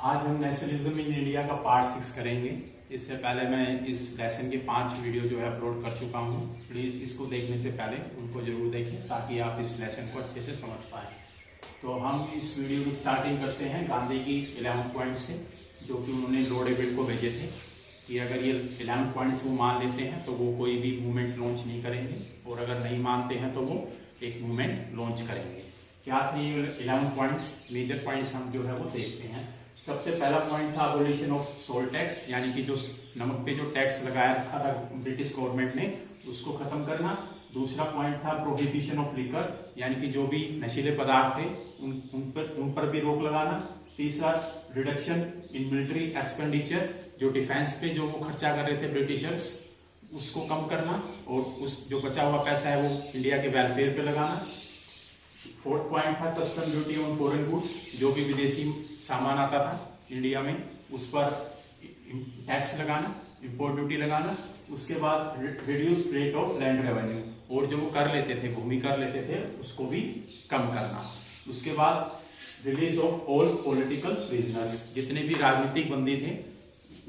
आज हम nationalism in India का पार्ट 6 करेंगे। इससे पहले मैं इस लेसन के 5 वीडियो जो है अपलोड कर चुका हूँ। प्लीज़ इसको देखने से पहले उनको जरूर देखें ताकि आप इस लेसन को अच्छे से समझ पाएँ। तो हम इस वीडियो की स्टार्टिंग करते हैं गांधी की 11 पॉइंट से, जो कि उन्होंने लॉर्ड एबिट को भेजे थे कि अगर ये 11 पॉइंट्स वो मान लेते हैं तो वो कोई भी मूवमेंट लॉन्च नहीं करेंगे, और अगर नहीं मानते हैं तो वो एक मूवमेंट लॉन्च करेंगे। क्या थे ये 11 पॉइंट्स? मेजर पॉइंट्स हम जो है वो देखते हैं। सबसे पहला पॉइंट था अबोलिशन ऑफ सोल्ट टैक्स, यानी कि जो नमक पे जो टैक्स लगाया रखा था ब्रिटिश गवर्नमेंट ने, उसको खत्म करना। दूसरा पॉइंट था प्रोहिबिशन ऑफ लिकर, यानी कि जो भी नशीले पदार्थ थे उन पर भी रोक लगाना। तीसरा रिडक्शन इन मिलिट्री एक्सपेंडिचर, जो डिफेंस पे जो वो खर्चा कर रहे थे ब्रिटिशर्स, उसको कम करना, और उस जो बचा हुआ पैसा है वो इंडिया के वेलफेयर पे लगाना। फोर्थ पॉइंट था custom duty on foreign goods, जो भी विदेशी सामान आता था इंडिया में उस पर टैक्स लगाना, इंपोर्ट ड्यूटी लगाना। उसके बाद reduce rate of land revenue, और जो वो कर लेते थे, भूमि कर लेते थे, उसको भी कम करना। उसके बाद release of all political prisoners, जितने भी राजनीतिक बंदी थे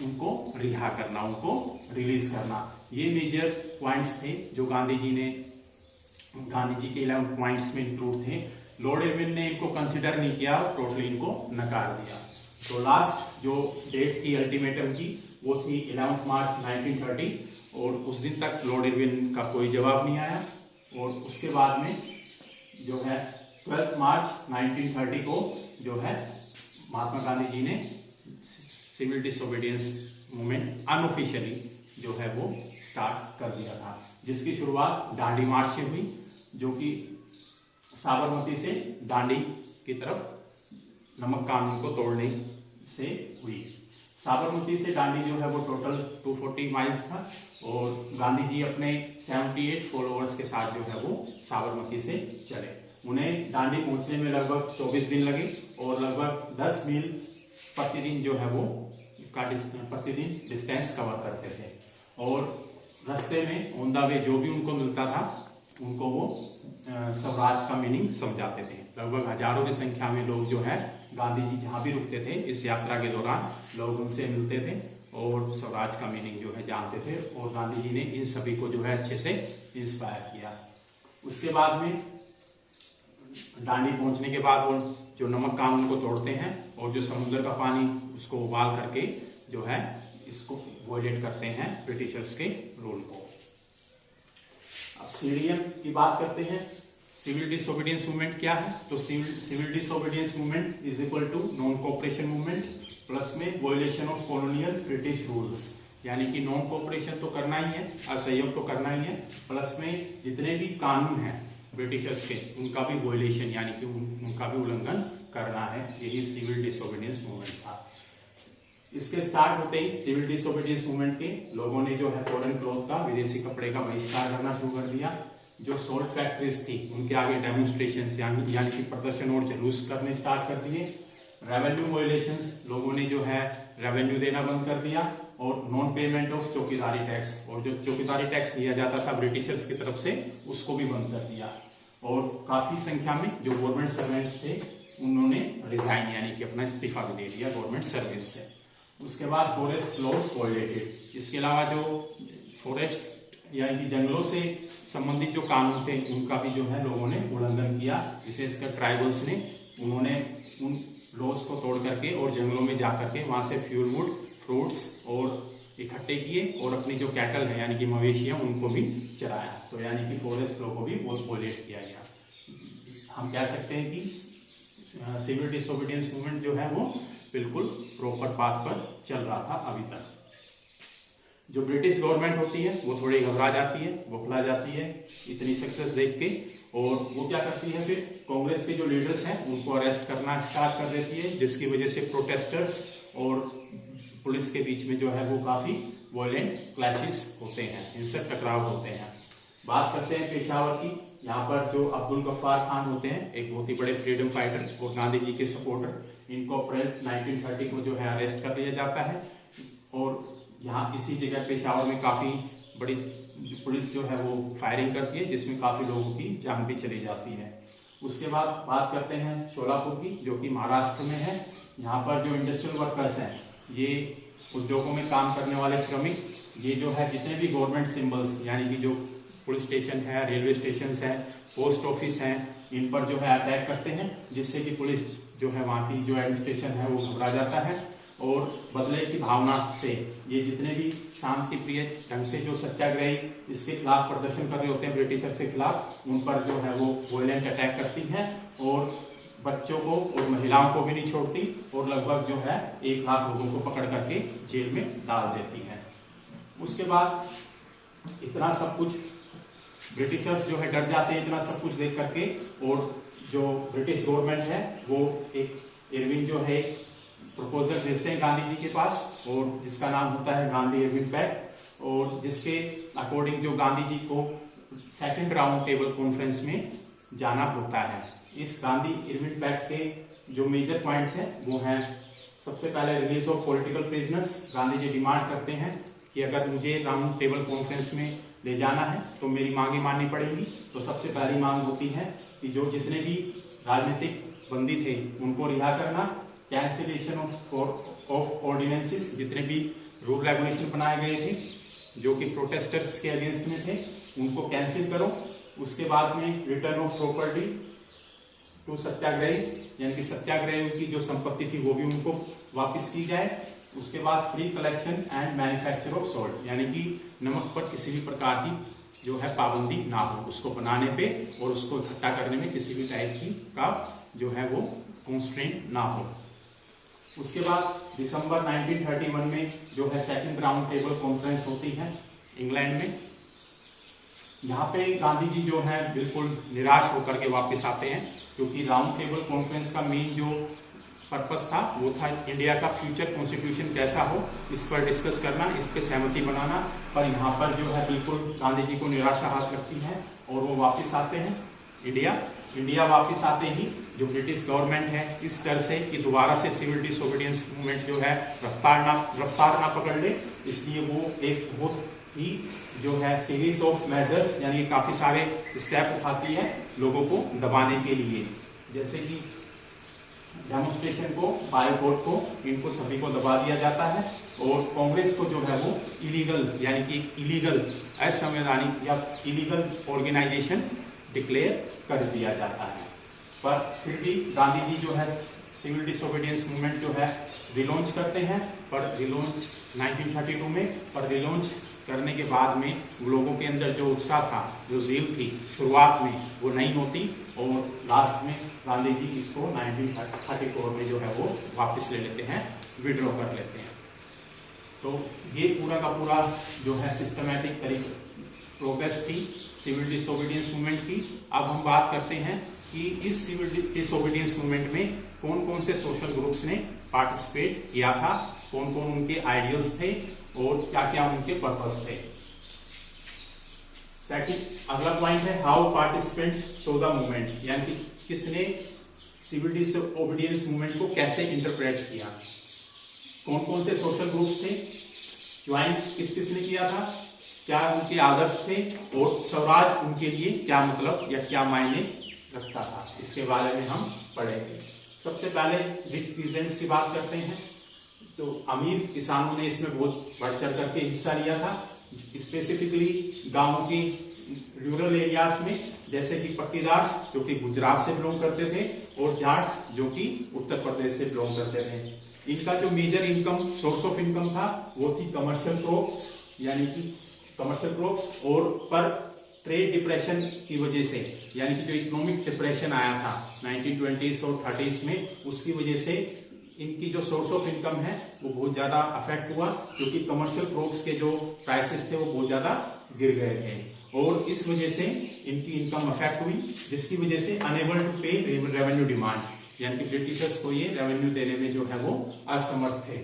उनको रिहा करना, उनको रिलीज करना। ये मेजर पॉइंट्स थे जो गांधी जी के 11 पॉइंट्स में इंक्लूड थे। लॉर्ड इरविन ने इनको कंसिडर नहीं किया, टोटली इनको नकार दिया। तो लास्ट जो डेट थी अल्टीमेटम की, वो थी 11 मार्च 1930, और उस दिन तक लॉर्ड इरविन का कोई जवाब नहीं आया। और उसके बाद में जो है 12 मार्च 1930 को जो है महात्मा गांधी जी ने सिविल डिसोबीडियंस मूवमेंट अनऑफिशियली जो है वो स्टार्ट कर दिया था, जिसकी शुरुआत दांडी मार्च से हुई, जो कि साबरमती से दांडी की तरफ नमक कानून को तोड़ने से हुई। साबरमती से दांडी जो है वो टोटल 240 माइल्स था, और गांधी जी अपने 78 फॉलोअर्स के साथ जो है वो साबरमती से चले। उन्हें दांडी पहुंचने में लगभग 24 दिन लगे, और लगभग 10 मील प्रतिदिन जो है वो प्रतिदिन डिस्टेंस कवर करते थे। और रास्ते में ऑन द वे जो भी उनको मिलता था उनको वो स्वराज का मीनिंग समझाते थे। लगभग हजारों की संख्या में लोग जो है गांधी जी जहां भी रुकते थे इस यात्रा के दौरान, लोग उनसे मिलते थे और स्वराज का मीनिंग जो है जानते थे, और गांधी जी ने इन सभी को जो है अच्छे से इंस्पायर किया। उसके बाद में दांडी पहुंचने के बाद वो जो नमक कानून को तोड़ते हैं, और जो समुद्र का पानी उसको उबाल करके जो है इसको वॉयलेट करते हैं ब्रिटिशर्स के रूल को। अब सीडीएम की बात करते हैं। सिविल डिसोबीडियंस मूवमेंट क्या है? तो civil disobedience movement is equal to non cooperation movement plus में violation of colonial British rules, यानी कि नॉन कोऑपरेशन तो करना ही है, असहयोग तो करना ही है, प्लस में जितने भी कानून हैं ब्रिटिशर्स के उनका भी वॉयलेशन, यानी कि उनका भी उल्लंघन करना है। यही सिविल डिसोबीडियंस मूवमेंट था। इसके स्टार्ट होते ही सिविल डिसोबीडियंस मूवमेंट के लोगों ने जो है फॉरेन क्लॉथ का, विदेशी कपड़े का बहिष्कार करना शुरू कर दिया। जो सोल्ट फैक्ट्रीज थी उनके आगे डेमोन्स्ट्रेशन यानी कि प्रदर्शन और जुलूस करने स्टार्ट कर दिए। रेवेन्यू वॉयलेशंस, लोगों ने जो है रेवेन्यू देना बंद कर दिया, और नॉन पेमेंट ऑफ चौकीदारी टैक्स, और जो चौकीदारी टैक्स लिया जाता था ब्रिटिशर्स की तरफ से उसको भी बंद कर दिया। और काफी संख्या में जो गवर्नमेंट सर्वेंट्स थे उन्होंने रिजाइन यानी कि अपना इस्तीफा भी दे दिया गवर्नमेंट सर्विस से। उसके बाद फॉरेस्ट लॉज वॉयलेटेड। इसके अलावा जो फॉरेस्ट यानी कि जंगलों से संबंधित जो कानून थे उनका भी जो है लोगों ने उल्लंघन किया। विशेषकर ट्राइबल्स ने, उन्होंने उन लॉज को तोड़ करके और जंगलों में जा करके वहां से फ्यूल वुड, फ्रूट्स और इकट्ठे किए, और अपनी जो कैटल है यानी कि मवेशियां उनको भी चराया। तो यानी कि फॉरेस्ट लॉ को भी वॉयलेट किया गया। हम कह सकते हैं कि सिविल डिसोबीडियंस मूवमेंट जो है वो बिल्कुल प्रॉपर पाथ पर चल रहा था अभी तक। जो ब्रिटिश गवर्नमेंट होती है वो थोड़ी घबरा जाती है, बौखला जाती है इतनी सक्सेस देख के, और वो क्या करती है, फिर कांग्रेस के जो लीडर्स हैं उनको अरेस्ट करना स्टार्ट कर देती है, जिसकी वजह से प्रोटेस्टर्स और पुलिस के बीच में जो है वो काफी वायलेंट क्लैशेस होते हैं, हिंसक टकराव होते हैं। बात करते हैं पेशावर की। यहाँ पर जो अब्दुल गफ्फार खान होते हैं, एक बहुत ही बड़े फ्रीडम फाइटर और गांधी जी के सपोर्टर, इनको अप्रैल 1930 को जो है अरेस्ट कर लिया जाता है, और यहाँ इसी जगह पेशावर में काफी बड़ी पुलिस जो है वो फायरिंग करती है, जिसमें काफी लोगों की जान भी चली जाती है। उसके बाद बात करते हैं शोलापुर की, जो कि महाराष्ट्र में है। यहाँ पर जो इंडस्ट्रियल वर्कर्स हैं, ये उद्योगों में काम करने वाले श्रमिक, ये जो है जितने भी गवर्नमेंट सिंबल्स यानी कि जो पुलिस स्टेशन है, रेलवे स्टेशन है, पोस्ट ऑफिस हैं, इन पर जो है अटैक करते हैं, जिससे कि पुलिस जो है वहाँ की जो एडमिनिस्ट्रेशन है वो घबरा जाता है और बदले की भावना से ये जितने भी शांति प्रिय ढंग से जो सत्याग्रही इसके खिलाफ प्रदर्शन कर रहे होते हैं ब्रिटिशर्स के खिलाफ, उन पर जो है वो वायलेंट अटैक करती हैं और बच्चों को और महिलाओं को भी नहीं छोड़ती और लगभग जो है 1 लाख लोगों को पकड़ करके जेल में डाल देती है। उसके बाद इतना सब कुछ ब्रिटिशर्स जो है डर जाते हैं इतना सब कुछ देख करके, और जो ब्रिटिश गवर्नमेंट है वो एक इरविन जो है प्रपोजल भेजते हैं गांधी जी के पास, और जिसका नाम होता है गांधी इरविन पैक्ट, और जिसके अकॉर्डिंग जो गांधी जी को सेकंड राउंड टेबल कॉन्फ्रेंस में जाना होता है। इस गांधी इरविन पैक्ट के जो मेजर पॉइंट्स हैं वो हैं, सबसे पहले release of political prisoners. Gandhi ji demand करते हैं कि अगर मुझे राउंड टेबल कॉन्फ्रेंस में ले जाना है तो मेरी मांगे माननी पड़ेंगी। तो सबसे पहली मांग होती है कि जो जितने भी राजनीतिक बंदी थे उनको रिहा करना, कैंसिलेशन ऑफ ऑर्डिनेंसेस, जितने भी रूल रेगुलेशन बनाए गए थे जो कि प्रोटेस्टर्स के अगेंस्ट में थे उनको कैंसिल करो। उसके बाद में रिटर्न ऑफ प्रॉपर्टी टू सत्याग्रही, यानी कि सत्याग्रहियों की जो संपत्ति थी वो भी उनको वापस की जाए। उसके बाद free collection and manufacture of salt, यानी कि नमक पर किसी भी प्रकार की जो है पाबंदी ना हो, उसको बनाने पे और उसको इकट्ठा करने में किसी भी टाइप की का जो है वो कंस्ट्रेंट ना हो। उसके बाद दिसंबर 1931 में जो है सेकंड राउंड टेबल कॉन्फ्रेंस होती है इंग्लैंड में। यहाँ पे गांधी जी जो है बिल्कुल निराश होकर के वापस आते हैं, क्योंकि राउंड टेबल कॉन्फ्रेंस का मेन जो पर्पस था वो था इंडिया का फ्यूचर कॉन्स्टिट्यूशन कैसा हो इस पर डिस्कस करना, इस पर सहमति बनाना। पर यहाँ पर जो है बिल्कुल गांधी जी को निराशा हाथ लगती है और वो वापस आते हैं इंडिया वापस आते ही जो ब्रिटिश गवर्नमेंट है इस डर से कि दोबारा से सिविल डिसोबीडियंस मूवमेंट जो है रफ्तार ना पकड़ ले, इसलिए वो एक बहुत ही जो है सीरीज ऑफ मेजर्स यानी काफी सारे स्टेप उठाती है लोगों को दबाने के लिए, जैसे कि डेमोन्स्ट्रेशन को, बायकॉट को, इनको सभी को दबा दिया जाता है और कांग्रेस को जो है वो इलीगल यानी कि इलीगल असंवैधानिक या इलीगल ऑर्गेनाइजेशन डिक्लेयर कर दिया जाता है। पर फिर भी गांधी जी जो है सिविल डिसोबीडियंस मूवमेंट जो है रिलॉन्च करते हैं, पर रिलॉन्च 1932 में, पर रिलॉन्च करने के बाद में लोगों के अंदर जो उत्साह था, जो ज़ील थी शुरुआत में, वो नहीं होती और लास्ट में गांधी जी इसको 1934 में जो है वो वापस ले लेते हैं, विड्रॉ कर लेते हैं। तो ये पूरा का पूरा जो है सिस्टमैटिक प्रोग्रेस थी सिविल डिसोबीडियंस मूवमेंट की। अब हम बात करते हैं कि इस सिविल डिसोबीडियंस मूवमेंट में कौन कौन से सोशल ग्रुप्स ने पार्टिसिपेट किया था, कौन कौन उनके आइडियल्स थे और क्या क्या उनके पर्पस थे। सेकंड अगला पॉइंट है how participants so the movement, यानी कि किसने सिविल डिसोबीडियंस मूवमेंट को कैसे इंटरप्रेट किया, कौन कौन से सोशल ग्रुप्स थे, ज्वाइन किस किसने किया था, क्या उनके आदर्श थे और स्वराज उनके लिए क्या मतलब या क्या मायने रखता था, इसके बारे में हम पढ़ेंगे। सबसे पहले रिच पीजेंट्स की बात करते हैं। तो अमीर किसानों ने इसमें बहुत बढ़ चढ़ करके हिस्सा लिया था, स्पेसिफिकली गांवों की रूरल एरियाज में, जैसे कि पट्टीदार्स जो कि गुजरात से बिलोंग करते थे और जाट्स जो कि उत्तर प्रदेश से बिलोंग करते थे। इनका जो major income source of income था वो थी कमर्शियल क्रॉप्स, यानी कि कमर्शियल क्रॉप्स, और पर ट्रेड डिप्रेशन की वजह से, यानी कि जो इकोनॉमिक डिप्रेशन आया था 1920s और 30s में, उसकी वजह से इनकी जो सोर्स ऑफ इनकम है वो बहुत ज्यादा अफेक्ट हुआ, क्योंकि कमर्शियल क्रॉप्स के जो प्राइसेस थे वो बहुत ज्यादा गिर गए थे और इस वजह से इनकी इनकम अफेक्ट हुई, जिसकी वजह से अनेबल टू पे रेवेन्यू डिमांड, यानी कि ब्रिटिशर्स को ये रेवेन्यू देने में जो है वो असमर्थ थे।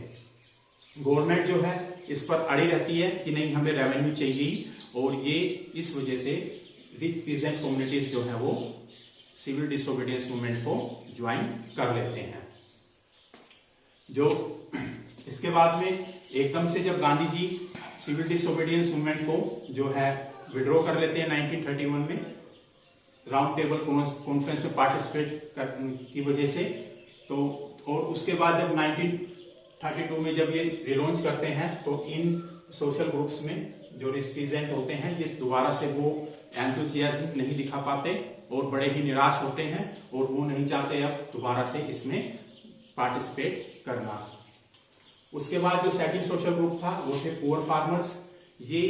गवर्नमेंट जो है इस पर अड़ी रहती है कि नहीं हमें रेवेन्यू चाहिए, और ये इस वजह से रिच पीजेंट कम्युनिटीज जो है वो सिविल डिसोबीडियंस मूवमेंट को ज्वाइन कर लेते हैं। जो इसके बाद में एकदम से जब Gandhi ji civil disobedience movement को जो है विड्रॉ कर लेते हैं 1931 में राउंड टेबल कॉन्फ्रेंस में पार्टिसिपेट की वजह से, तो और उसके बाद जब 1932 में जब ये रिलॉन्च करते हैं तो इन सोशल ग्रुप्स में जो रिप्रेजेंट होते हैं ये दोबारा से वो एंथुसियाज्म नहीं दिखा पाते और बड़े ही निराश होते हैं और वो नहीं चाहते अब दोबारा से इसमें पार्टिसिपेट करना। उसके बाद जो सेकंड सोशल ग्रुप था वो थे पुअर फार्मर्स। ये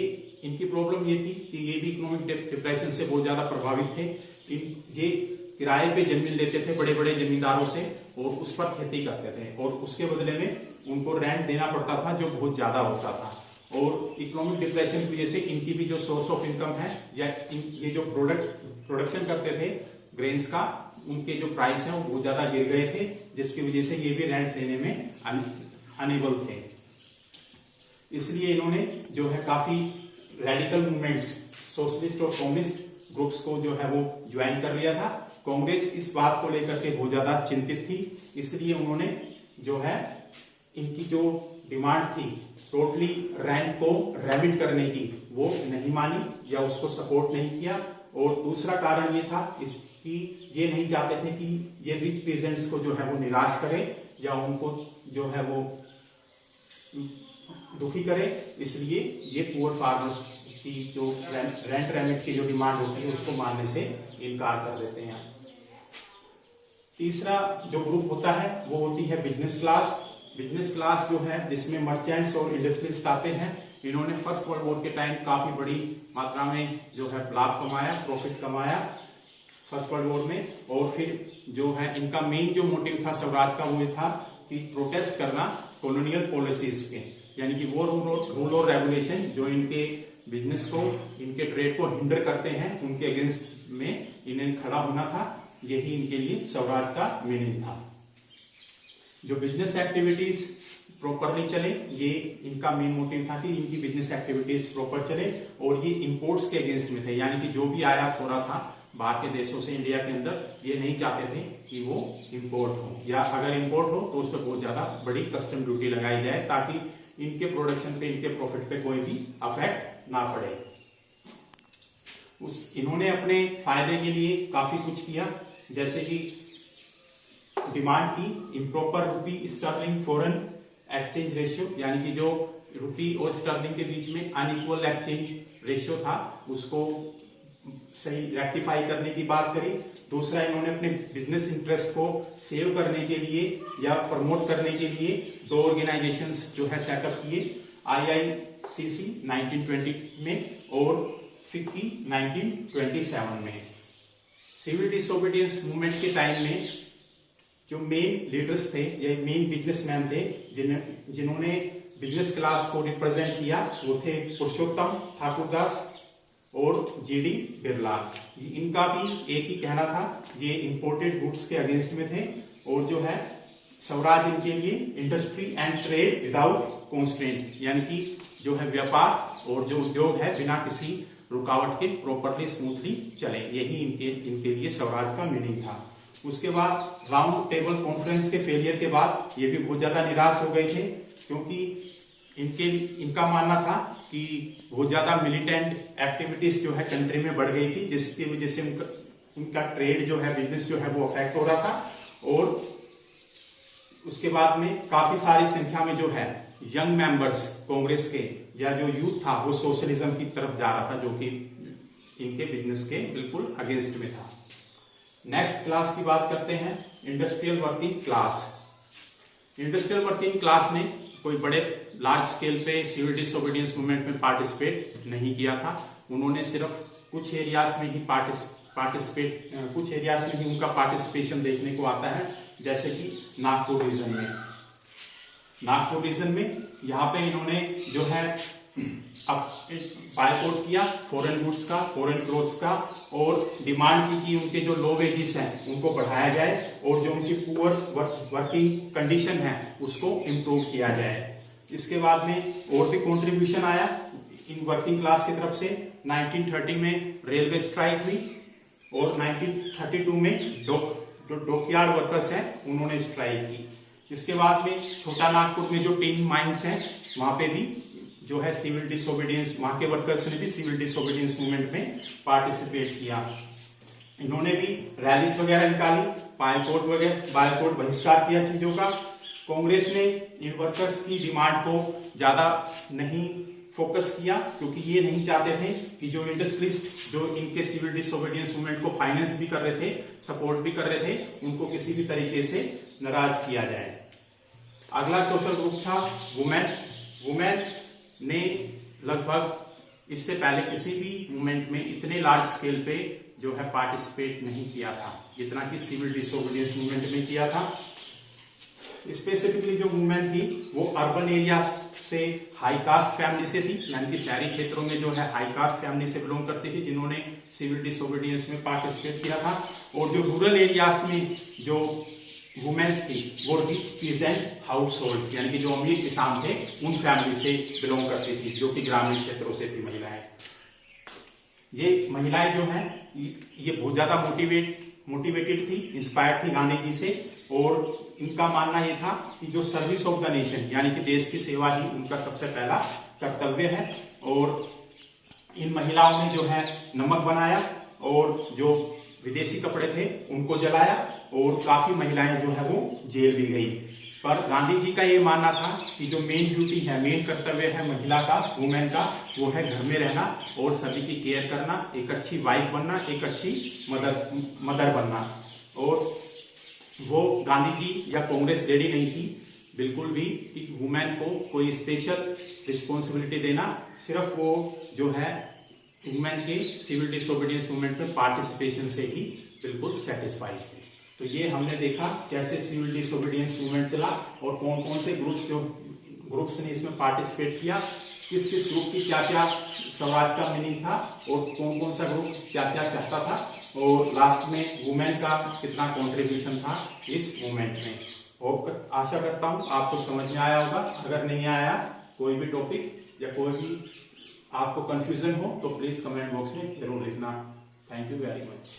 इनकी प्रॉब्लम ये थी कि ये भी इकोनॉमिक डिप्रेशन से बहुत ज्यादा प्रभावित थे। ये किराए पे जमीन लेते थे बड़े बड़े जमींदारों से और उस पर खेती करते थे और उसके बदले में उनको रेंट देना पड़ता था जो बहुत ज्यादा होता था। और इकोनॉमिक डिप्रेशन की वजह से इनकी भी जो सोर्स ऑफ इनकम है या ये जो प्रोडक्शन करते थे ग्रेन्स का, उनके जो प्राइस है वो बहुत ज्यादा गिर गए थे, जिसकी वजह से ये भी रेंट लेने में अनेबल थे। इसलिए इन्होंने जो है काफी रेडिकल मूवमेंट्स, सोशलिस्ट और कम्युनिस्ट ग्रुप्स को जो है वो ज्वाइन कर लिया था। कांग्रेस इस बात को लेकर के बहुत ज्यादा चिंतित थी, इसलिए उन्होंने जो है इनकी जो डिमांड थी टोटली रेंट को रेमिट करने की वो नहीं मानी या उसको सपोर्ट नहीं किया। और दूसरा कारण ये था इसकी, ये नहीं चाहते थे कि ये रिच पीजेंट्स को जो है वो निराश करे या उनको जो है वो दुखी करे, इसलिए ये पुअर फार्मर्स की जो रेंट रेमिट की जो डिमांड होती है उसको मानने से इनकार कर देते हैं। तीसरा जो ग्रुप होता है वो होती है बिजनेस क्लास। बिजनेस क्लास जो है जिसमें मर्चेंट्स और इंडस्ट्रियलिस्ट आते हैं। इन्होंने फर्स्ट वर्ल्ड वॉर के टाइम काफी बड़ी मात्रा में जो है लाभ कमाया, प्रॉफिट कमाया फर्स्ट वर्ल्ड वॉर में। और फिर जो है इनका मेन जो मोटिव था स्वराज का वो था कि प्रोटेस्ट करना कॉलोनियल पॉलिसीज पे, यानी कि वो रूल और रेगुलेशन जो इनके बिजनेस को, इनके ट्रेड को हिंडर करते हैं, उनके अगेंस्ट में इन्हें खड़ा होना था। यही इनके लिए स्वराज का मीनिंग था। जो बिजनेस एक्टिविटीज प्रॉपरली चले, ये इनका मेन मोटिव था कि इनकी बिजनेस एक्टिविटीज प्रॉपर चले। और ये इंपोर्ट्स के अगेंस्ट में थे, यानी कि जो भी आयात हो रहा था बाहर के देशों से इंडिया के अंदर, ये नहीं चाहते थे कि वो इंपोर्ट हो, या अगर इंपोर्ट हो तो उस पर बहुत ज्यादा बड़ी कस्टम ड्यूटी लगाई जाए ताकि इनके प्रोडक्शन पे, इनके प्रॉफिट पे कोई भी अफेक्ट ना पड़े। इन्होंने अपने फायदे के लिए काफी कुछ किया, जैसे कि डिमांड की इम्प्रॉपर रुपी स्टर्लिंग फॉरेन एक्सचेंज रेशियो, यानी कि जो रुपी और स्टर्लिंग के बीच में अनइक्वल एक्सचेंज रेशियो था उसको सही रेक्टिफाई करने की बात करी। दूसरा, इन्होंने अपने बिजनेस इंटरेस्ट को सेव करने के लिए या प्रमोट करने के लिए दो ऑर्गेनाइजेशंस जो है सेटअप किए, IICC 1920 में और FICCI 1927 में। सिविल डिसोबीडियंस मूवमेंट के टाइम में जो मेन लीडर्स थे या मेन बिजनेसमैन थे जिन्होंने बिजनेस क्लास को रिप्रेजेंट किया वो थे पुरुषोत्तम ठाकुरदास और GD बिरला। इनका भी एक ही कहना था, ये इंपोर्टेड गुड्स के अगेंस्ट में थे और जो है स्वराज इनके लिए industry and trade without constraint, यानी कि जो है व्यापार और जो उद्योग है बिना किसी रुकावट के प्रॉपरली स्मूथली चले, यही इनके लिए स्वराज का मीनिंग था। उसके बाद राउंड टेबल कॉन्फ्रेंस के फेलियर के बाद ये भी बहुत ज्यादा निराश हो गए थे, क्योंकि इनका मानना था कि बहुत ज्यादा मिलिटेंट एक्टिविटीज जो है कंट्री में बढ़ गई थी, जिसकी वजह से उनका ट्रेड जो है, बिजनेस जो है वो अफेक्ट हो रहा था। और उसके बाद में काफी सारी संख्या में जो है यंग मेंबर्स कांग्रेस के या जो यूथ था वो सोशलिज्म की तरफ जा रहा था, जो कि इनके बिजनेस के बिल्कुल अगेंस्ट में था। नेक्स्ट क्लास की बात करते हैं, industrial working class. Industrial working class ने कोई बड़े लार्ज स्केल पे सिविल डिसोबीडियंस मूवमेंट में पार्टिसिपेट नहीं किया था। उन्होंने सिर्फ कुछ एरियाज में ही कुछ एरियाज में ही उनका पार्टिसिपेशन देखने को आता है, जैसे कि नागपुर रीजन में। नागपुर रीजन में यहाँ पे इन्होंने जो है अब बायकॉट किया फॉरेन गुड्स का, फॉरेन क्लोथ्स का, और डिमांड की कि उनके जो लो वेजेस हैं उनको बढ़ाया जाए और जो उनकी पुअर वर्किंग कंडीशन है उसको इम्प्रूव किया जाए। इसके बाद में और भी कंट्रीब्यूशन आया इन वर्किंग क्लास की तरफ से। 1930 में रेलवे स्ट्राइक हुई और 1932 में जो डॉकयार्ड वर्कर्स हैं उन्होंने स्ट्राइक की। इसके बाद में छोटा नागपुर में जो टिन माइंस हैं वहां पे भी जो है सिविल डिसोबीडियंस, वहां के वर्कर्स ने भी सिविल डिसोबीडियंस मूवमेंट में पार्टिसिपेट किया। इन्होंने भी रैलीज वगैरह निकाली बायकॉट बहिष्कार किया चीजों का। कांग्रेस ने इन वर्कर्स की डिमांड को ज्यादा नहीं फोकस किया, क्योंकि ये नहीं चाहते थे कि जो इंडस्ट्रियलिस्ट जो इनके सिविल डिसोबीडियंस मूवमेंट को फाइनेंस भी कर रहे थे, सपोर्ट भी कर रहे थे, उनको किसी भी तरीके से नाराज किया जाए। अगला सोशल ग्रुप था वुमेन। वुमेन ने लगभग इससे पहले किसी भी मूवमेंट में इतने लार्ज स्केल पे जो है पार्टिसिपेट नहीं किया था जितना कि सिविल डिसोबीडियंस मूवमेंट में किया था। स्पेसिफिकली जो मूवमेंट थी वो अर्बन एरिया से हाई कास्ट फैमिली से थी, यानी कि शहरी क्षेत्रों में जो है हाई कास्ट फैमिली से बिलोंग करती थी जिन्होंने सिविल डिसोबीडियंस में पार्टिसिपेट किया था। और जो रूरल एरियाज में जो वुमेन्स थी वो रिच पीजेंट हाउस होल्ड, यानी कि जो अमीर किसान थे उन फैमिली से बिलोंग करती थी, जो कि ग्रामीण क्षेत्रों से थी महिलाएं। ये महिलाएं जो हैं ये बहुत ज्यादा मोटिवेटेड थी, इंस्पायर्ड थी गांधी जी से, और इनका मानना यह था कि जो सर्विस ऑफ द नेशन यानी कि देश की सेवा ही उनका सबसे पहला कर्तव्य है। और इन महिलाओं ने जो है नमक बनाया और जो विदेशी कपड़े थे उनको जलाया, और काफी महिलाएं जो है वो जेल भी गई। पर गांधी जी का ये मानना था कि जो मेन ड्यूटी है, मेन कर्तव्य है महिला का, वुमेन का, वो है घर में रहना और सभी की केयर करना, एक अच्छी वाइफ बनना, एक अच्छी मदर बनना। और वो गांधी जी या कांग्रेस रेडी नहीं थी बिल्कुल भी कि वुमेन को कोई स्पेशल रिस्पॉन्सिबिलिटी देना, सिर्फ वो जो है वुमेन के सिविल डिसोबीडियंस मूवमेंट में पार्टिसिपेशन से ही बिल्कुल सेटिस्फाइड थे। तो ये हमने देखा कैसे सिविल डिसोबीडियंस मूवमेंट चला और कौन कौन से ग्रुप्स ने इसमें पार्टिसिपेट किया, किस किस ग्रुप की क्या क्या स्वराज का मीनिंग था और कौन कौन सा ग्रुप क्या क्या चाहता था, और लास्ट में वुमेन का कितना कंट्रीब्यूशन था इस मूवमेंट में। और आशा करता हूं आपको समझ में आया होगा। अगर नहीं आया कोई भी टॉपिक या कोई भी आपको कंफ्यूजन हो तो प्लीज कमेंट बॉक्स में जरूर लिखना। Thank you very much.